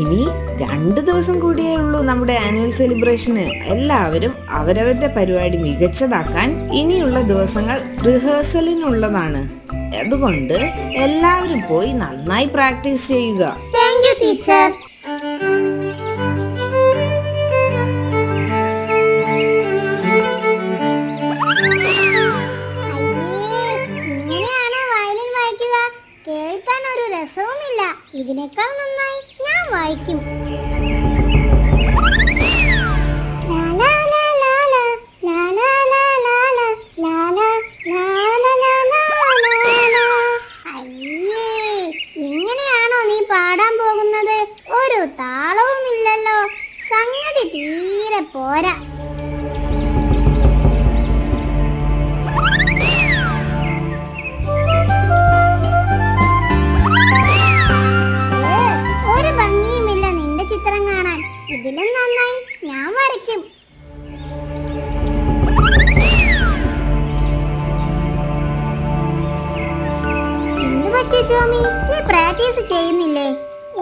ഇനി 2 ദിവസം കൂടിയേ ഉള്ളൂ നമ്മുടെ ആനുവൽ സെലിബ്രേഷന്. എല്ലാവരും അവരവരുടെ പരിപാടി മികച്ചതാക്കാൻ ഇനിയുള്ള ദിവസങ്ങൾ റിഹേഴ്സലിനുള്ളതാണ്. അതുകൊണ്ട് എല്ലാവരും പോയി നന്നായി പ്രാക്ടീസ് ചെയ്യുക. Thank you teacher. കേൾക്കാൻ ഒരു രസവുമില്ല. ഇതിനേക്കാൾ നന്നായി ഞാൻ വായിക്കും. ഇങ്ങനെയാണോ നീ പാടാൻ പോകുന്നത്? ഒരു താളവുമില്ലല്ലോ. സംഗതി തീരെ പോരാ. ഇതിലും നന്നായി ഞാൻ വരയ്ക്കും. എന്ത് പറ്റി ജോമി, നീ പ്രാക്ടീസ് ചെയ്യുന്നില്ലേ?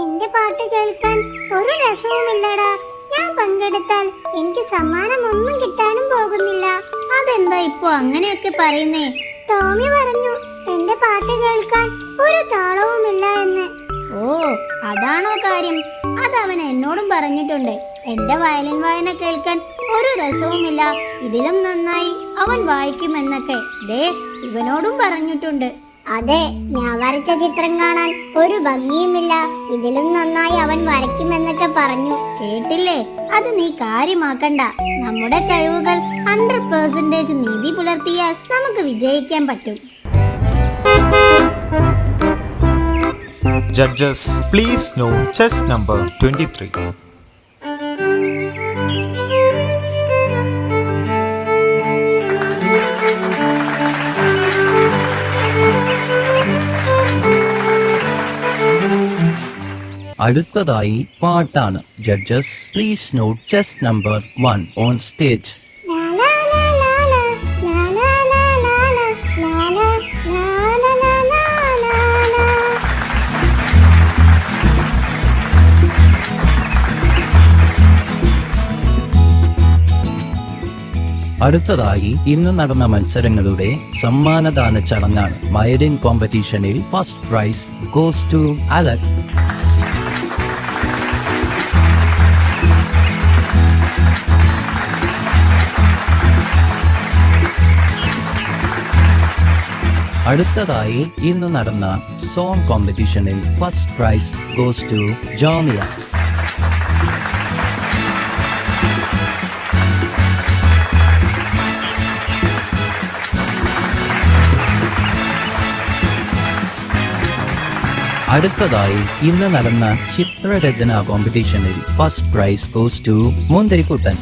എന്റെ പാട്ട് കേൾക്കാൻ ഒരു രസവുമില്ലടാ. ഞാൻ പങ്കെടുത്താൽ എനിക്ക് സമ്മാനം ഒന്നും കിട്ടാനും പോകുന്നില്ല. അതെന്താ ഇപ്പോ അങ്ങനെയൊക്കെ പറയുന്നേ? ടോമി പറഞ്ഞു എന്റെ പാട്ട് കേൾക്കാൻ ഒരു താളവുമില്ല എന്ന്. ഓ, അതാണോ കാര്യം? അതവൻ എന്നോടും പറഞ്ഞിട്ടുണ്ട്. എന്റെ വയലിൻ വായന കേൾക്കാൻ ഒരു രസവുമില്ല, ഇതിലും നന്നായി അവൻ വായിക്കുമെന്നൊക്കെ ദേ ഇവനോടും പറഞ്ഞിട്ടുണ്ട്. അതെ, ഞാൻ വരച്ച ചിത്രം കാണാൻ ഒരു ഭംഗിയുമില്ല, ഇതിലും നന്നായി അവൻ വരയ്ക്കുമെന്നൊക്കെ പറഞ്ഞു. കേട്ടില്ലേ? അത് നീ കാര്യമാക്കണ്ട. നമ്മുടെ കഴിവുകൾ 100% നീതി പുലർത്തിയാൽ നമുക്ക് വിജയിക്കാൻ പറ്റും. Judges, please note chess number 23. അടുത്തതായി പാട്ടാണ്. Judges please note chest number 1 on stage. അടുത്തതായി ഇന്ന് നടന്ന മത്സരങ്ങളുടെ സമ്മാനദാന ചടങ്ങാണ്. വയലിൻ കോമ്പറ്റീഷനിൽ first prize goes to Alak. അടുത്തതായി ഇന്ന് നടന്ന സോങ് കോമ്പറ്റീഷനിൽ first prize goes to Jamia. അടുത്തതായി ഇന്ന് നടന്ന ചിത്രരചന കോമ്പറ്റീഷനിൽ ഫസ്റ്റ് പ്രൈസ് ഗോസ് ടു മുന്തിരിക്കുട്ടൻ.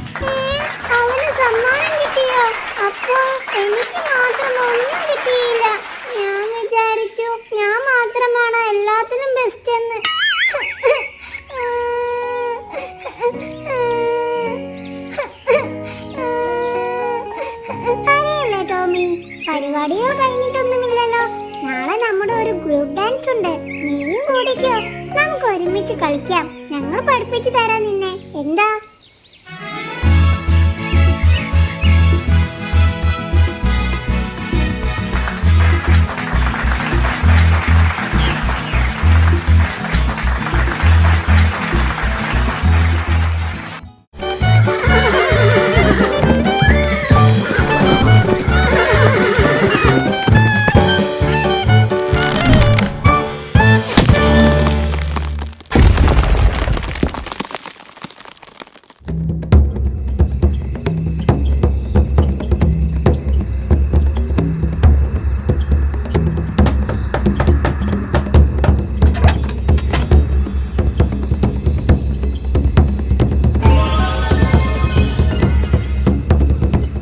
ഞാൻ വിചാരിച്ചു ഞാൻ മാത്രമാണ് എല്ലാത്തിലും ബെസ്റ്റ് എന്ന്. അറിയല്ലേ ടോമി, പരിപാടികൾ കഴിഞ്ഞിട്ടൊന്നുമില്ലല്ലോ. നാളെ നമ്മുടെ ഒരു ഗ്രൂപ്പ് ഡാൻസ് ഉണ്ട്. നീയും കൂടിക്കോ, നമുക്ക് ഒരുമിച്ച് കളിക്കാം. ഞങ്ങൾ പഠിപ്പിച്ചു തരാം നിന്നെ. എന്താ?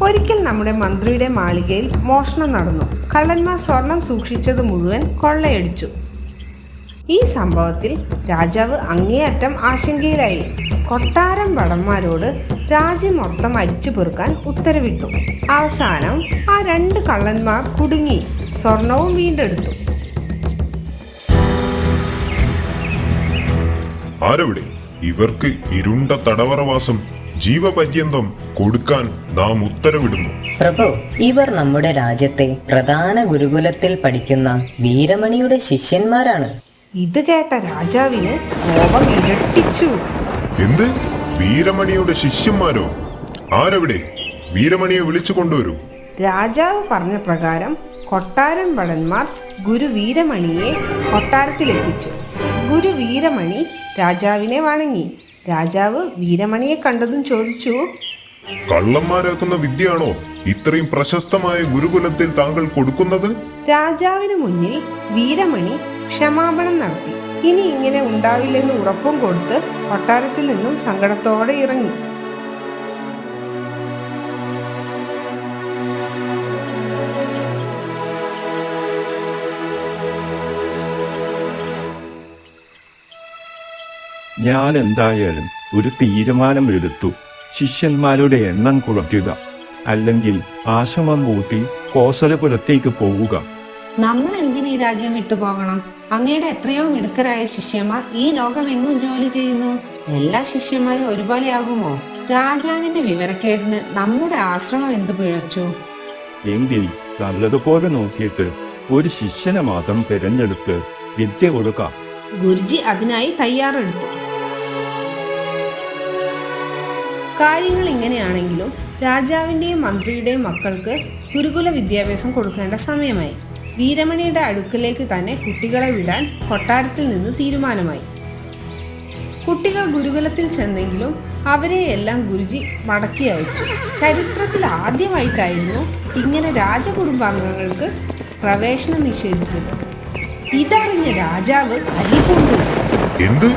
ഒരിക്കൽ നമ്മുടെ മന്ത്രിയുടെ മാളികയിൽ മോഷണം നടന്നു. കള്ളന്മാർ സ്വർണം സൂക്ഷിച്ചത് മുഴുവൻ കൊള്ളയടിച്ചു. ഈ സംഭവത്തിൽ രാജാവ് അങ്ങേയറ്റം ആശങ്കയിലായി. കൊട്ടാരം ഭടന്മാരോട് രാജ്യം മൊത്തം അരിച്ചു പെറുക്കാൻ ഉത്തരവിട്ടു. അവസാനം ആ 2 കള്ളന്മാർ കുടുങ്ങി. സ്വർണവും വീണ്ടെടുത്തു. ആരവിടെ? ഇവർക്ക് ഇരുണ്ട തടവറവാസം ജീവപര്യന്തം കൊടുക്കാൻ നാം ഉത്തരവിടുന്നു. പ്രഭു, ഇവർ നമ്മുടെ രാജ്യത്തെ പ്രധാന ഗുരുകുലത്തിൽ പഠിക്കുന്ന വീരമണിയുടെ ശിഷ്യന്മാരാണ്. ഇത് കേട്ട രാജാവിന് കോപം ഇരട്ടിച്ചു. എന്ത്? വീരമണിയുടെ ശിഷ്യന്മാരോ? ആരവിടെ? വീരമണിയെ വിളിച്ചു കൊണ്ടുവരൂ. രാജാവ് പറഞ്ഞ പ്രകാരം കൊട്ടാരം ഭടന്മാർ ഗുരു വീരമണിയെ കൊട്ടാരത്തിലെത്തിച്ചു. ഗുരു വീരമണി രാജാവിനെ വണങ്ങി. രാജാവ് വീരമണിയെ കണ്ടതും ചോദിച്ചു, കള്ളന്മാരാക്കുന്ന വിദ്യയാണോ ഇത്രയും പ്രശസ്തമായ ഗുരുകുലത്തിൽ താങ്കൾ കൊടുക്കുന്നത്? രാജാവിന് മുന്നിൽ വീരമണി ക്ഷമാപണം നടത്തി. ഇനി ഇങ്ങനെ ഉണ്ടാവില്ലെന്ന് ഉറപ്പും കൊടുത്ത് കൊട്ടാരത്തിൽ നിന്നും സങ്കടത്തോടെ ഇറങ്ങി. ഞാൻ എന്തായാലും ഒരു തീരുമാനം എടുത്തു. ശിഷ്യന്മാരുടെ എണ്ണം കുറയ്ക്കുക, അല്ലെങ്കിൽ ആശ്രമം പൂട്ടി കോസലപുരത്തേക്ക് പോവുക. നമ്മൾ എന്തിനീ രാജ്യം വിട്ടു പോകണം? അങ്ങയുടെ എത്രയോ മിടുക്കരായ ശിഷ്യന്മാർ ഈ ലോകമെങ്ങും ജോലി ചെയ്യുന്നു. എല്ലാ ശിഷ്യന്മാരും ഒരുപോലെയാകുമോ? രാജാവിന്റെ വിവരക്കേടിന് നമ്മുടെ ആശ്രമം എന്തു പിഴച്ചു? എങ്കിൽ നല്ലതുപോലെ നോക്കിയിട്ട് ഒരു ശിഷ്യനെ മാത്രം തിരഞ്ഞെടുത്ത് വിദ്യ കൊടുക്കാം. ഗുരുജി അതിനായി തയ്യാറെടുത്തു. കാര്യങ്ങൾ ഇങ്ങനെയാണെങ്കിലും രാജാവിന്റെയും മന്ത്രിയുടെയും മക്കൾക്ക് ഗുരുകുല വിദ്യാഭ്യാസം കൊടുക്കേണ്ട സമയമായി. വീരമണിയുടെ അടുക്കലേക്ക് തന്നെ കുട്ടികളെ വിടാൻ കൊട്ടാരത്തിൽ നിന്നു തീരുമാനമായി. കുട്ടികൾ ഗുരുകുലത്തിൽ ചെന്നെങ്കിലും അവരെയെല്ലാം ഗുരുജി മടക്കി അയച്ചു. ചരിത്രത്തിൽ ആദ്യമായിട്ടായിരുന്നു ഇങ്ങനെ രാജകുടുംബാംഗങ്ങൾക്ക് പ്രവേശനം നിഷേധിച്ചത്. ഇതറിഞ്ഞ രാജാവ് കലിപൂണ്ടു. എന്ത്?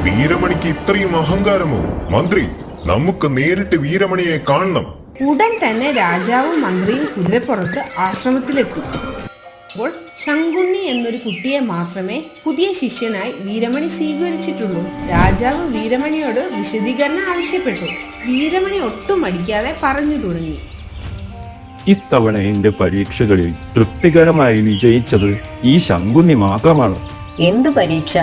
വീരമണിക്ക് ഇത്രയും അഹങ്കാരമോ? മന്ത്രി, നമുക്ക് നേരിട്ട് വീരമണിയെ കാണണം. ഉടൻ തന്നെ രാജാവും മന്ത്രിയും കുതിരപ്പുറത്ത് ആശ്രമത്തിലെത്തി. അപ്പോൾ ശങ്കുണ്ണി എന്നൊരു കുട്ടിയെ മാത്രമേ പുതിയ ശിഷ്യനായി വീരമണി സ്വീകരിച്ചിട്ടുള്ളൂ. രാജാവ് വീരമണിയോട് വിശദീകരണം ആവശ്യപ്പെട്ടു. വീരമണി ഒട്ടും മടിക്കാതെ പറഞ്ഞു തുടങ്ങി. ഇത്തവണ എന്റെ പരീക്ഷകളിൽ തൃപ്തികരമായി വിജയിച്ചത് ഈ ശങ്കുണ്ണി മാത്രമാണ്. എന്ത് പരീക്ഷ?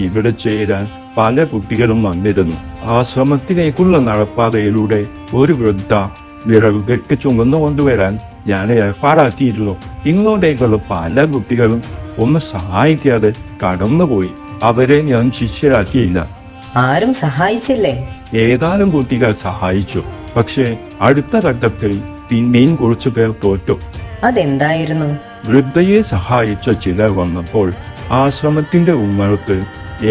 ഇവിടെ ചേരാൻ പല കുട്ടികളും വന്നിരുന്നു. ആശ്രമത്തിലേക്കുള്ള നടപ്പാതയിലൂടെ ഒരു വൃദ്ധ വിറകുകെട്ട് ചുമന്നു കൊണ്ടുവരാൻ ഞാൻ ഏർപ്പാടാക്കിയിരുന്നു. ഇങ്ങോട്ടേക്കുള്ള പല കുട്ടികളും ഒന്ന് സഹായിക്കാതെ കടന്നുപോയി. അവരെ ഞാൻ ശിഷ്യരാക്കിയില്ല. ആരും സഹായിച്ചില്ലേ? ഏതാനും കുട്ടികൾ സഹായിച്ചു. പക്ഷേ അടുത്ത ഘട്ടത്തിൽ പിന്നെയും കുറച്ചു പേർ തോറ്റു. അതെന്തായിരുന്നു? വൃദ്ധയെ സഹായിച്ച ചിലർ വന്നപ്പോൾ ആശ്രമത്തിന്റെ ഉമ്മറത്ത്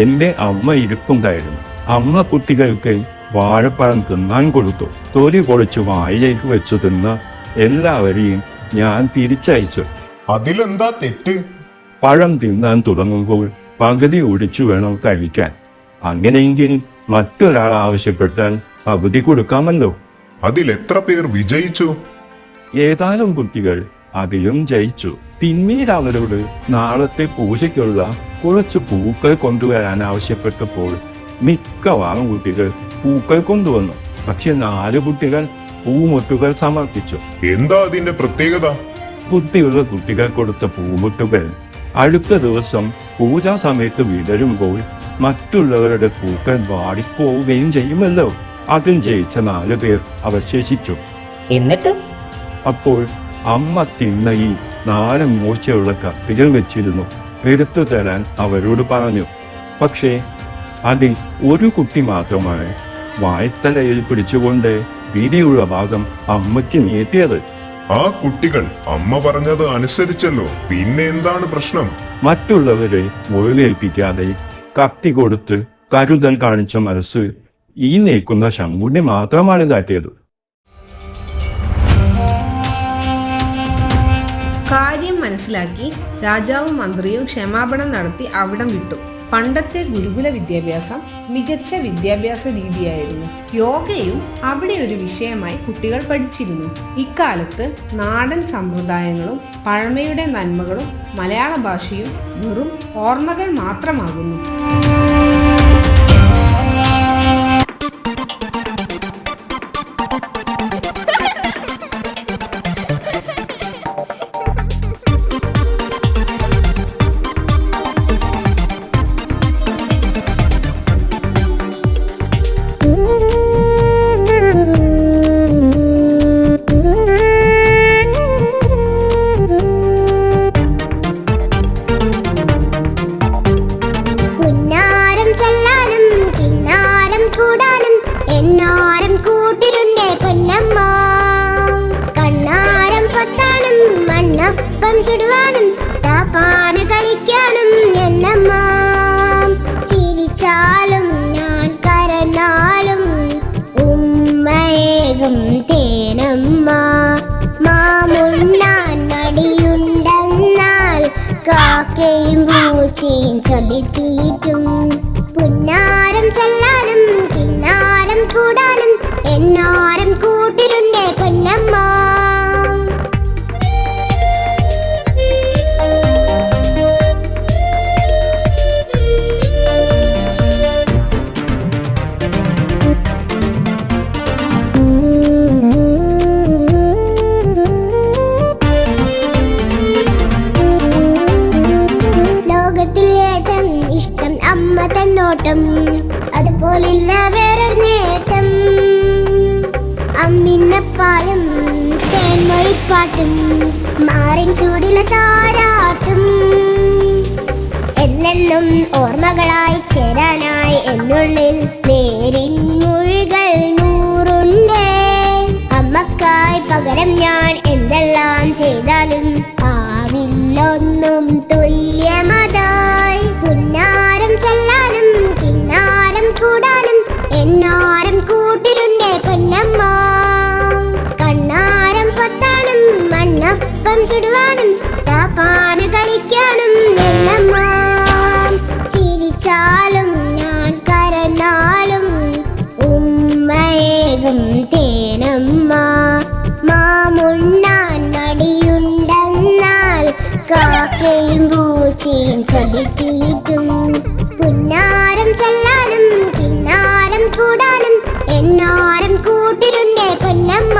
എന്റെ അമ്മ ഇരിപ്പുണ്ടായിരുന്നു. അമ്മ കുട്ടികൾക്ക് വാഴപ്പഴം തിന്നാൻ കൊടുത്തു. തൊലി പൊളിച്ച് വായിലേക്ക് വെച്ചു തിന്ന എല്ലാവരെയും ഞാൻ തിരിച്ചയച്ചു. അതിലെന്താ തെറ്റ്? പഴം തിന്നാൻ തുടങ്ങുമ്പോൾ പകുതി ഒടിച്ചു വേണം കഴിക്കാൻ. അങ്ങനെയെങ്കിൽ മറ്റൊരാൾ ആവശ്യപ്പെട്ടാൽ പകുതി കൊടുക്കാമല്ലോ. അതിലെത്ര പേർ വിജയിച്ചു? ഏതാനും കുട്ടികൾ അതിലും ജയിച്ചു. പിന്നീട് അവരോട് നാളത്തെ പൂജയ്ക്കുള്ള കുറച്ച് പൂക്കൾ കൊണ്ടുവരാൻ ആവശ്യപ്പെട്ടപ്പോൾ മിക്കവാറും കുട്ടികൾ പൂക്കൾ കൊണ്ടുവന്നു. പക്ഷെ 4 കുട്ടികൾ പൂമുട്ടുകൾ സമർപ്പിച്ചു. എന്താ അതിന്റെ പ്രത്യേകത? ബുദ്ധിയുള്ള കുട്ടികൾ കൊടുത്ത പൂമുട്ടുകൾ അടുത്ത ദിവസം പൂജാ സമയത്ത് വിടരുമ്പോൾ മറ്റുള്ളവരുടെ പൂക്കൾ വാടിപ്പോവുകയും ചെയ്യുമല്ലോ. അതിൽ ജയിച്ച 4 പേർ അവശേഷിച്ചു. എന്നിട്ട്? അപ്പോൾ അമ്മ തിണ്ണയിൽ 4 മൂർച്ചയുള്ള കത്തികൾ വെച്ചിരുന്നു. എടുത്തു തരാൻ അവരോട് പറഞ്ഞു. പക്ഷേ അതിൽ ഒരു കുട്ടി മാത്രമാണ് വായ്ത്തലയിൽ പിടിച്ചുകൊണ്ട് വീതിയുള്ള ഭാഗം അമ്മയ്ക്ക് നീട്ടിയത്. ആ കുട്ടികൾ അമ്മ പറഞ്ഞത് അനുസരിച്ചല്ലോ. പിന്നെ എന്താണ് പ്രശ്നം? മറ്റുള്ളവരെ മുറിവേൽപ്പിക്കാതെ കത്തി കൊടുത്ത് കരുതൽ കാണിച്ച മനസ്സ് ഈ നിൽക്കുന്ന ശങ്കുണ്ണി മാത്രമാണ് കാട്ടിയത്. കാര്യം മനസ്സിലാക്കി രാജാവും മന്ത്രിയും ക്ഷമാപണം നടത്തി അവിടം വിട്ടു. പണ്ടത്തെ ഗുരുകുല വിദ്യാഭ്യാസം മികച്ച വിദ്യാഭ്യാസ രീതിയായിരുന്നു. യോഗയും അവിടെ ഒരു വിഷയമായി കുട്ടികൾ പഠിച്ചിരുന്നു. ഇക്കാലത്ത് നാടൻ സമ്പ്രദായങ്ങളും പഴമയുടെ നന്മകളും മലയാള ഭാഷയും വെറും ഓർമ്മകൾ മാത്രമാകുന്നു. കാക്കയും പൂച്ചയും ചൊല്ലിത്തീറ്റും. പുന്നാരം ചൊല്ലാനും കിന്നാരം കൂടാനും എന്നാരം കൂട്ടിലുണ്ടേ പൊന്നമ്മ. അമ്മ തന്നോട്ടം അതുപോലില്ല വേറൊരു നേട്ടം. അമ്മിന്നപ്പാലും തേൻമൊഴിപ്പാട്ടും മാറിൻ ചൂടിലെ താരാട്ടും എന്നെന്നും ഓർമ്മകളായി ചേരാനായി എന്നുള്ളിൽ നേരിൻ മൊഴികൾ നൂറുണ്ടേ. അമ്മക്കായി പകരം ഞാൻ എന്തെല്ലാം ചെയ്താലും ആവില്ലൊന്നും തുല്യമതായി. പുന്നാരം ചൊല്ലാനും കിന്നാരം കൂടാനും എന്നാരം കൂട്ടിലുണ്ടേ പൊന്നമ്മ. കണ്ണാരം പൊത്താനും മണ്ണപ്പം ചുടുവാനും താപ്പാന് കളിക്കാനും എന്നമ്മ. ചിരിച്ചാലും ഞാൻ കരഞ്ഞാലും ഉമ്മയേകും തേനമ്മ. മാമുണ്ണാൻ മടിയുണ്ടെന്നാൽ കാക്കയും പൂച്ചയും ചൊല്ലിത്തീറ്റും. പുന്നാരം ചൊല്ലാനും കിന്നാരം കൂടാനും എന്നാരം കൂട്ടിലുണ്ടേ പൊന്നമ്മ.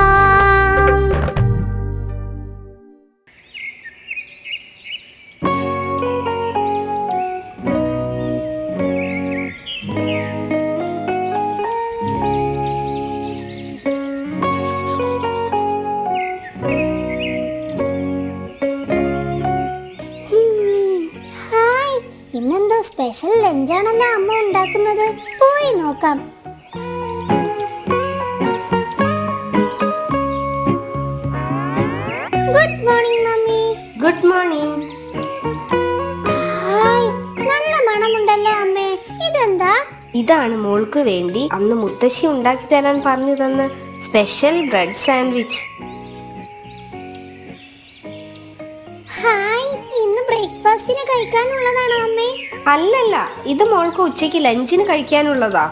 ഇന്നെന്തോ സ്പെഷ്യൽ ലഞ്ചാണല്ലോ അമ്മ ഉണ്ടാക്കുന്നത്. പോയി നോക്കാം. Good morning mummy. Good morning. Hi, നല്ല മണമുണ്ടല്ലോ അമ്മേ. ഇതെന്താ? ഇതാണ് മോൾക്ക് വേണ്ടി അന്ന് മുത്തശ്ശി ഉണ്ടാക്കി തരാൻ പറഞ്ഞു തന്ന സ്പെഷ്യൽ ബ്രെഡ് സാൻഡ്വിച്ച്. ഹായ്, ഇന്ന് ബ്രേക്ക്ഫാസ്റ്റിന് കഴിക്കാനുള്ളതാണോ അമ്മേ? അല്ലല്ല, ഇത് മോൾക്ക് ഉച്ചയ്ക്ക് ലഞ്ചിന് കഴിക്കാനുള്ളതാ.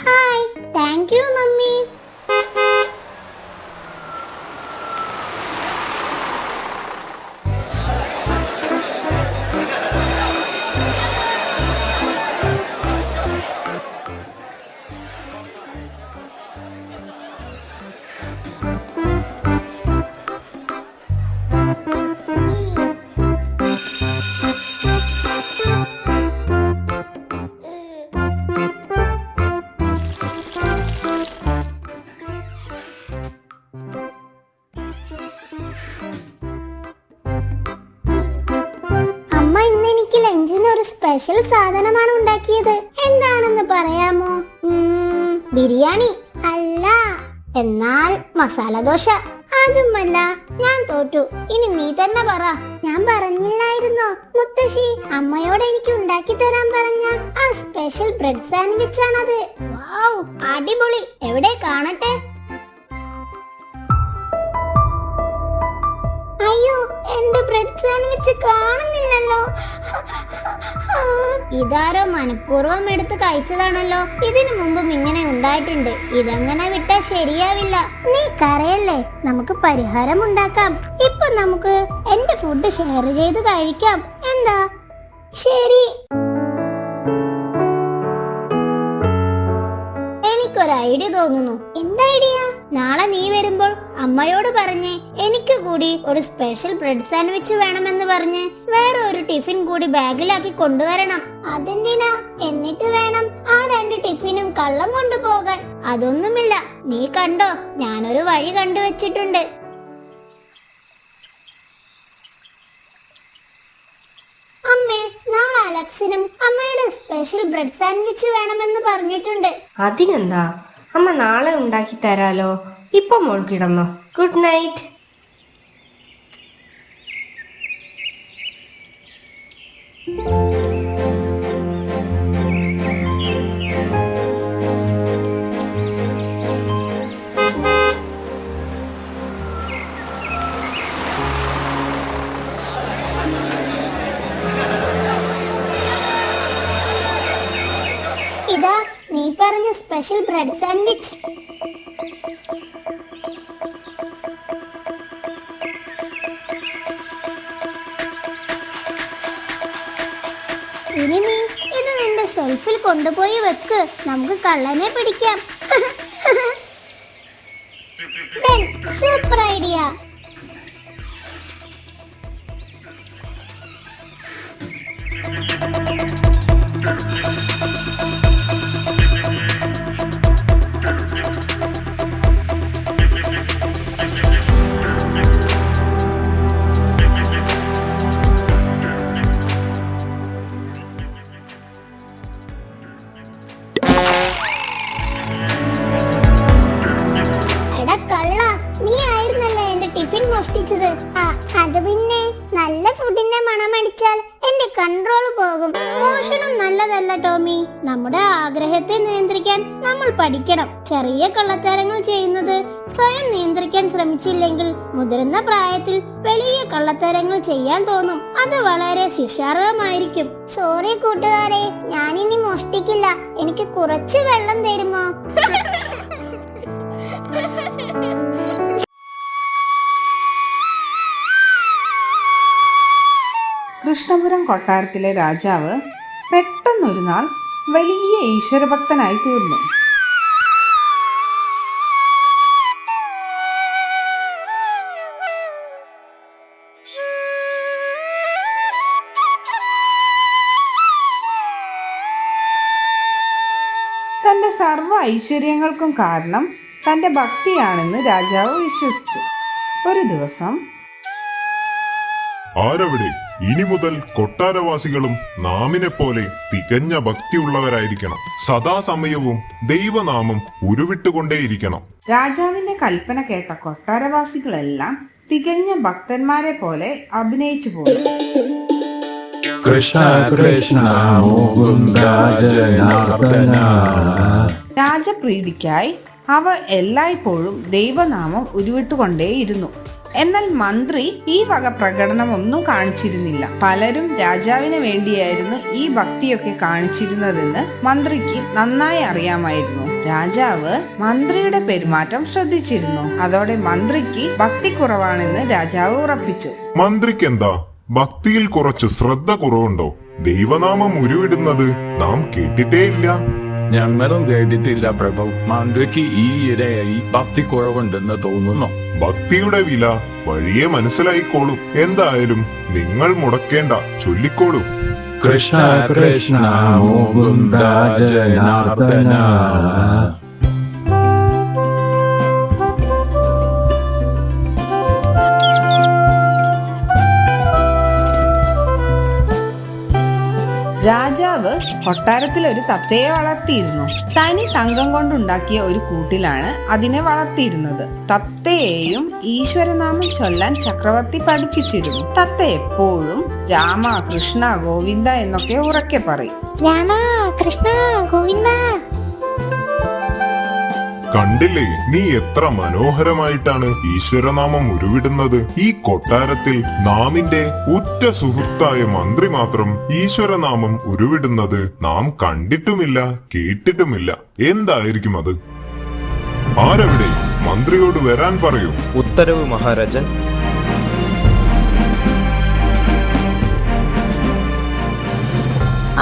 Hi, thank you mummy. Special സാധനമാണ് ഉണ്ടാക്കിയത്. എന്താണെന്ന് പറയാമോ? ബിരിയാണി അല്ല, എന്നാൽ മസാല ദോശ. അതുമല്ല. ഞാൻ തോറ്റു. ഇനി നീ തന്നെ പറ. ഞാൻ പറഞ്ഞില്ലായിരുന്നോ മുത്തശ്ശി അമ്മയോട് എനിക്ക് ഉണ്ടാക്കി തരാൻ പറഞ്ഞ ആ സ്പെഷ്യൽ ബ്രെഡ് സാൻഡ്വിച്ച് ആണത്. വൗ, അടിപൊളി. എവിടെ കാണട്ടെ? അയ്യോ, എന്റെ ബ്രെഡ് സാൻഡ്വിച്ച് കാണുന്നില്ലല്ലോ. ഇതാരോ മനഃപൂർവ്വം എടുത്ത് കഴിച്ചതാണല്ലോ. ഇതിനു മുമ്പും ഇങ്ങനെ ഉണ്ടായിട്ടുണ്ട്. ഇതങ്ങനെ വിട്ടാ ശരിയാവില്ല. നീ കരയല്ലേ, നമുക്ക് പരിഹാരം ഉണ്ടാക്കാം. ഇപ്പൊ നമുക്ക് എന്റെ ഫുഡ് ഷെയർ ചെയ്ത് കഴിക്കാം. എന്താ? ശരി. എനിക്കൊരു ഐഡിയ തോന്നുന്നു. എന്താ ഐഡിയ? നാളെ നീ വരുമ്പോൾ അമ്മയോട് പറഞ്ഞ് എനിക്ക് കൂടി ഒരു സ്പെഷ്യൽ ബ്രെഡ് സാൻഡ്വിച്ച് വേണമെന്ന് പറഞ്ഞ് വേറെ ഒരു ടിഫിൻ കൂടി ബാഗിലാക്കി കൊണ്ടുവരണം. അതെന്തിനാ? എന്നിട്ട് വേണം ആ 2 ടിഫിനും കള്ളം കൊണ്ടുപോകാൻ. അതൊന്നുമില്ല, നീ കണ്ടോ, ഞാനൊരു വഴി കണ്ടുവച്ചിട്ടുണ്ട്. അമ്മേ, നാളെ അലക്സിനും അമ്മയുടെ സ്പെഷ്യൽ ബ്രെഡ് സാൻഡ്വിച്ച് വേണമെന്ന് പറഞ്ഞിട്ടുണ്ട്. അതിനെന്താ, അമ്മ നാളെ ഉണ്ടാക്കി തരാലോ. ഇപ്പൊ മോൾ കിടന്നോ. Good night. പറഞ്ഞ സ്പെഷ്യൽ ബ്രെഡ് സാൻഡ്വിച്ച്. ഇനി നീ ഇത് നിന്റെ ഷെൽഫിൽ കൊണ്ടുപോയി വെക്ക്. നമുക്ക് കള്ളനെ പിടിക്കാം. Super idea. മോഷ്ടിച്ചത്. അത് പിന്നെ നല്ല ഫുഡിന്റെ മണമടിച്ചാൽ എന്റെ കൺട്രോൾ പോകും. മോഷണം നല്ലതല്ല ടോമി. നമ്മുടെ ആഗ്രഹത്തെ നിയന്ത്രിക്കാൻ നമ്മൾ പഠിക്കണം. ചെറിയ കള്ളത്തരങ്ങൾ ചെയ്യുന്നത് സ്വയം നിയന്ത്രിക്കാൻ ശ്രമിച്ചില്ലെങ്കിൽ മുതിർന്ന പ്രായത്തിൽ വലിയ കള്ളത്തരങ്ങൾ ചെയ്യാൻ തോന്നും. അത് വളരെ ശിക്ഷാർഹമായിരിക്കും. സോറി കൂട്ടുകാരെ, ഞാനിനി മോഷ്ടിക്കില്ല. എനിക്ക് കുറച്ച് വെള്ളം തരുമോ? കൃഷ്ണപുരം കൊട്ടാരത്തിലെ രാജാവ് പെട്ടെന്നൊരു നാൾ വലിയ ഈശ്വരഭക്തനായി തീർന്നു. തന്റെ സർവ്വ ഐശ്വര്യങ്ങൾക്കും കാരണം തന്റെ ഭക്തിയാണെന്ന് രാജാവ് വിശ്വസിച്ചു. ഒരു ദിവസം, ആരവിടെ? ഇനി മുതൽ കൊട്ടാരവാസികളും നാമിനെ പോലെ തികഞ്ഞ ഭക്തിയുള്ളവരായിരിക്കണം. സദാസമയവും ദൈവനാമം ഉരുവിട്ടുകൊണ്ടേയിരിക്കണം. രാജാവിന്റെ കൽപ്പന കേട്ട കൊട്ടാരവാസികളെല്ലാം തികഞ്ഞ ഭക്തന്മാരെ പോലെ അഭിനയിച്ചു പോയി. കൃഷ്ണ കൃഷ്ണ മുകുന്ദ ജനാർദ്ദന. രാജപ്രീതിക്കായി അവർ എല്ലായ്പ്പോഴും ദൈവനാമം ഉരുവിട്ടുകൊണ്ടേയിരുന്നു. എന്നാൽ മന്ത്രി ഈ വക പ്രകടനമൊന്നും കാണിച്ചിരുന്നില്ല. പലരും രാജാവിന് വേണ്ടിയായിരുന്നു ഈ ഭക്തിയൊക്കെ കാണിച്ചിരുന്നതെന്ന് മന്ത്രിക്ക് നന്നായി അറിയാമായിരുന്നു. രാജാവ് മന്ത്രിയുടെ പെരുമാറ്റം ശ്രദ്ധിച്ചിരുന്നു. അതോടെ മന്ത്രിക്ക് ഭക്തി കുറവാണെന്ന് രാജാവ് ഉറപ്പിച്ചു. മന്ത്രിക്ക് എന്താ ഭക്തിയിൽ കുറച്ച് ശ്രദ്ധ കുറവുണ്ടോ? ദൈവനാമം ഉരുവിടുന്നത് നാം കേട്ടിട്ടേയില്ല. ഞങ്ങളും കേട്ടിട്ടില്ല പ്രഭു. മന്ത്രിക്ക് ഈയിടെയായി ഭക്തി കുറവുണ്ടെന്ന് തോന്നുന്നു. ഭക്തിയുടെ വില വഴിയെ മനസ്സിലായിക്കോളും. എന്തായാലും നിങ്ങൾ മുടക്കേണ്ട, ചൊല്ലിക്കോളൂ. കൃഷ്ണ കൃഷ്ണ മുകുന്ദ ജനാർദ്ദന. രാജാവ് കൊട്ടാരത്തിൽ ഒരു തത്തയെ വളർത്തിയിരുന്നു. തനി തങ്കം കൊണ്ടുണ്ടാക്കിയ ഒരു കൂട്ടിലാണ് അതിനെ വളർത്തിയിരുന്നത്. തത്തയെയും ഈശ്വരനാമം ചൊല്ലാൻ ചക്രവർത്തി പഠിപ്പിച്ചിരുന്നു. തത്ത എപ്പോഴും രാമ കൃഷ്ണ ഗോവിന്ദ എന്നൊക്കെ ഉറക്കെ പറയും. രാമ കൃഷ്ണ ഗോവിന്ദ. കണ്ടില്ലേ, നീ എത്ര മനോഹരമായിട്ടാണ് ഈശ്വരനാമം ഉരുവിടുന്നത്. ഈ കൊട്ടാരത്തിൽ നാമിന്റെ ഉറ്റ സുഹൃത്തായ മന്ത്രി മാത്രം ഈശ്വരനാമം ഉരുവിടുന്നത് നാം കണ്ടിട്ടുമില്ല, കേട്ടിട്ടുമില്ല. എന്തായിരിക്കും അത്? ആരവിടെ? മന്ത്രിയോട് വരാൻ പറയൂ. ഉത്തരവ് മഹാരാജൻ.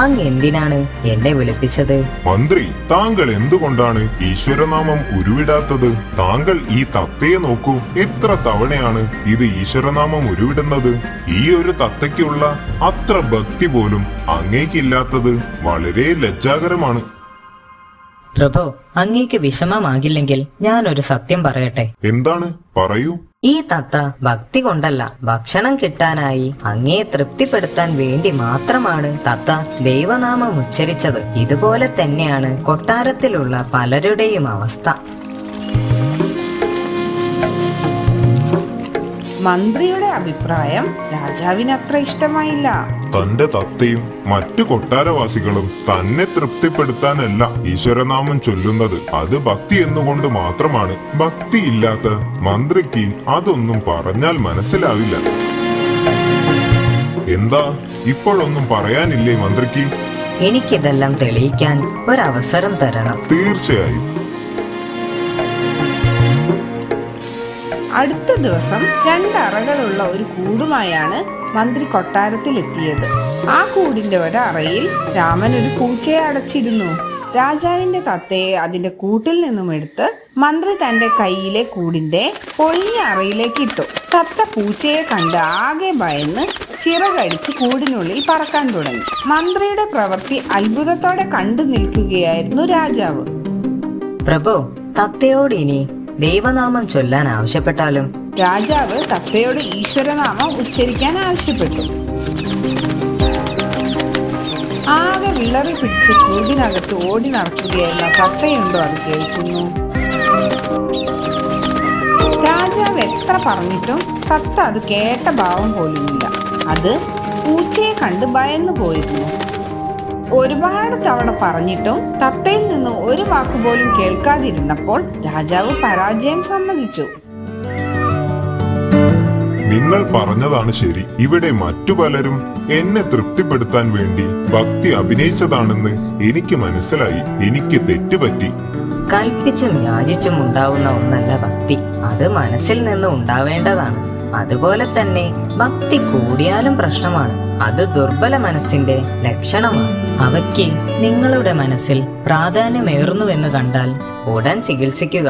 അങ്ങ് എന്തിനാണ് എന്നെ വിളിപ്പിച്ചത്? മന്ത്രി, താങ്കൾ എന്തുകൊണ്ടാണ് ഈശ്വരനാമം ഉരുവിടാത്തത്? താങ്കൾ ഈ തത്തയെ നോക്കൂ. എത്ര തവണയാണ് ഇത് ഈശ്വരനാമം ഉരുവിടുന്നത്? ഈ ഒരു തത്തയ്ക്കുള്ള അത്ര ഭക്തി പോലും അങ്ങേക്കില്ലാത്തത് വളരെ ലജ്ജാകരമാണ്. പ്രഭു, അങ്ങേക്ക് വിഷമമാകില്ലെങ്കിൽ ഞാനൊരു സത്യം പറയട്ടെ. എന്താണ്? പറയൂ. ഈ തത്ത ഭക്തി കൊണ്ടല്ല, ഭക്ഷണം കിട്ടാനായി അങ്ങയെ തൃപ്തിപ്പെടുത്താൻ വേണ്ടി മാത്രമാണ് തത്ത ദൈവനാമം ഉച്ചരിച്ചത്. ഇതുപോലെ തന്നെയാണ് കൊട്ടാരത്തിലുള്ള പലരുടെയും അവസ്ഥ. മന്ത്രിയുടെ അഭിപ്രായം രാജാവിന് അത്ര ഇഷ്ടമായില്ല. തന്റെ തത്തയും മറ്റു കൊട്ടാരവാസികളും തന്നെ തൃപ്തിപ്പെടുത്താനല്ല ഈശ്വരനാമം ചൊല്ലുന്നത്. അത് ഭക്തി എന്നുകൊണ്ട് മാത്രമാണ്. ഭക്തിയില്ലാത്ത മന്ത്രിക്ക് അതൊന്നും പറഞ്ഞാൽ മനസ്സിലാവില്ല. എന്താ, ഇപ്പോഴൊന്നും പറയാനില്ലേ മന്ത്രിക്ക്? എനിക്കിതെല്ലാം തെളിയിക്കാൻ ഒരവസരം തരണം. തീർച്ചയായും. അടുത്ത ദിവസം 2 അറകളുള്ള ഒരു കൂടുമായാണ് മന്ത്രി കൊട്ടാരത്തിലെത്തിയത്. ആ കൂടിന്റെ ഒരറയിൽ രാമൻ ഒരു പൂച്ചയെ അടച്ചിരുന്നു. രാജാവിന്റെ തത്തയെ അതിന്റെ കൂട്ടിൽ നിന്നും എടുത്ത് മന്ത്രി തന്റെ കയ്യിലെ കൂടിന്റെ പൊളിഞ്ഞ അറയിലേക്ക് ഇട്ടു. തത്ത പൂച്ചയെ കണ്ട് ആകെ ഭയന്ന് ചിറകടിച്ച് കൂടിനുള്ളിൽ പറക്കാൻ തുടങ്ങി. മന്ത്രിയുടെ പ്രവൃത്തി അത്ഭുതത്തോടെ കണ്ടു നിൽക്കുകയായിരുന്നു രാജാവ്. പ്രഭു, തത്തയോട് ഇനി ദൈവനാമം ചൊല്ലാൻ ആവശ്യപ്പെട്ടാലും? രാജാവ് തത്തയോട് ഈശ്വരനാമം ഉച്ചരിക്കാൻ ആവശ്യപ്പെട്ടു. ആകെ വിളറി പിടിച്ച് കൂടിനകത്ത് ഓടി നടക്കുകയായിരുന്ന തത്തയുണ്ടോ അത് കേൾക്കുന്നു. രാജാവ് എത്ര പറഞ്ഞിട്ടും തത്ത അത് കേട്ട ഭാവം പോലുമില്ല. അത് പൂച്ചയെ കണ്ട് ഭയന്നു പോയിരുന്നു. ഒരുപാട് തവണ പറഞ്ഞിട്ടും തത്തയിൽ നിന്ന് ഒരു വാക്കുപോലും കേൾക്കാതിരുന്നപ്പോൾ രാജാവ് പരാജയം സമ്മതിച്ചു. നിങ്ങൾ പറഞ്ഞതാണ് ശരി. ഇവിടെ മറ്റു പലരും എന്നെ തൃപ്തിപ്പെടുത്താൻ വേണ്ടി ഭക്തി അഭിനയിച്ചതാണെന്ന് എനിക്ക് മനസ്സിലായി. എനിക്ക് തെറ്റുപറ്റി. കൽപ്പിച്ചും യാചിച്ചും ഉണ്ടാവുന്ന ഒന്നല്ല ഭക്തി. അത് മനസ്സിൽ നിന്ന് ഉണ്ടാവേണ്ടതാണ്. അതുപോലെ തന്നെ ഭക്തി കൂടിയാലും പ്രശ്നമാണ്. അത് ദുർബല മനസ്സിന്റെ ലക്ഷണമാണ്. അവയ്ക്ക് നിങ്ങളുടെ മനസ്സിൽ പ്രാധാന്യമേറുന്നുവെന്ന് കണ്ടാൽ ഉടൻ ചികിത്സിക്കുക.